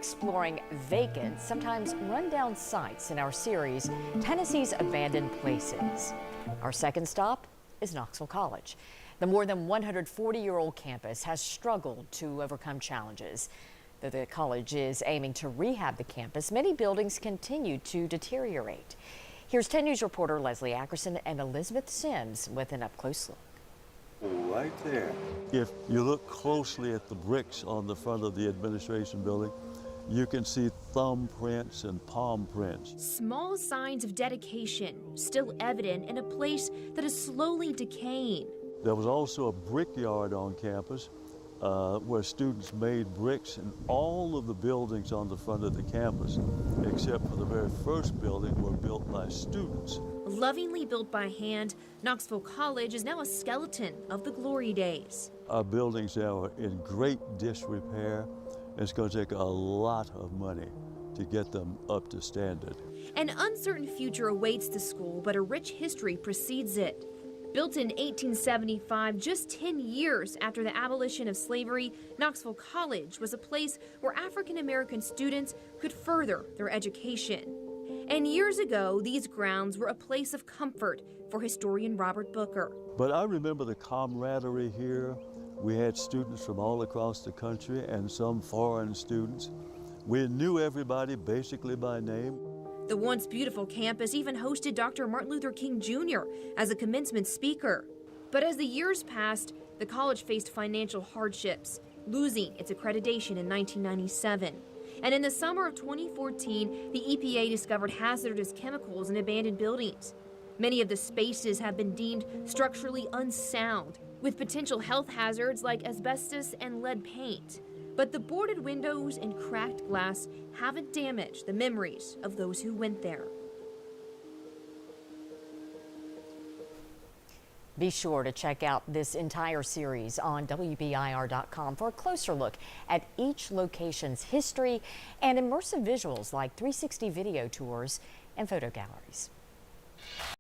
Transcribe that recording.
Exploring vacant, sometimes rundown sites in our series, Tennessee's Abandoned Places. Our second stop is Knoxville College. The more than 140-year-old campus has struggled to overcome challenges. Though the college is aiming to rehab the campus, many buildings continue to deteriorate. Here's 10 News reporter Leslie Ackerson and Elizabeth Sims with an up-close look. Right there. If you look closely at the bricks on the front of the administration building, you can see thumbprints and palm prints. Small signs of dedication still evident in a place that is slowly decaying. There was also a brickyard on campus where students made bricks, and all of the buildings on the front of the campus, except for the very first building, were built by students. Lovingly built by hand, Knoxville College is now a skeleton of the glory days. Our buildings now are in great disrepair. It's going to take a lot of money to get them up to standard. An uncertain future awaits the school, but a rich history precedes it. Built in 1875, just 10 years after the abolition of slavery, Knoxville College was a place where African American students could further their education. And years ago, these grounds were a place of comfort for historian Robert Booker. But I remember the camaraderie here. We had students from all across the country and some foreign students. We knew everybody basically by name. The once beautiful campus even hosted Dr. Martin Luther King Jr. as a commencement speaker. But as the years passed, the college faced financial hardships, losing its accreditation in 1997. And in the summer of 2014, the EPA discovered hazardous chemicals in abandoned buildings. Many of the spaces have been deemed structurally unsound, with potential health hazards like asbestos and lead paint. But the boarded windows and cracked glass haven't damaged the memories of those who went there. Be sure to check out this entire series on WBIR.com for a closer look at each location's history and immersive visuals like 360 video tours and photo galleries.